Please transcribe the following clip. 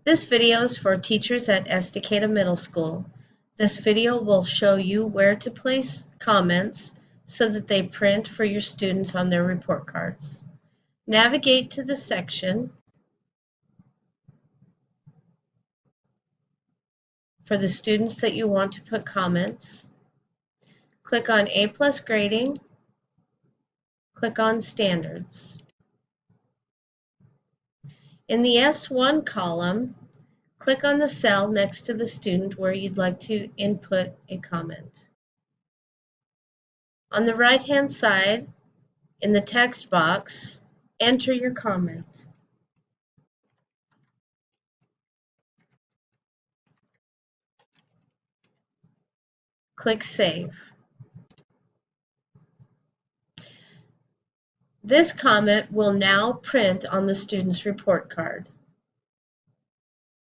This video is for teachers at Estacada Middle School. This video will show you where to place comments so that they print for your students on their report cards. Navigate to the section for the students that you want to put comments. Click on A+ grading. Click on Standards. In the S1 column, click on the cell next to the student where you'd like to input a comment. On the right-hand side, in the text box, enter your comment. Click Save. This comment will now print on the student's report card.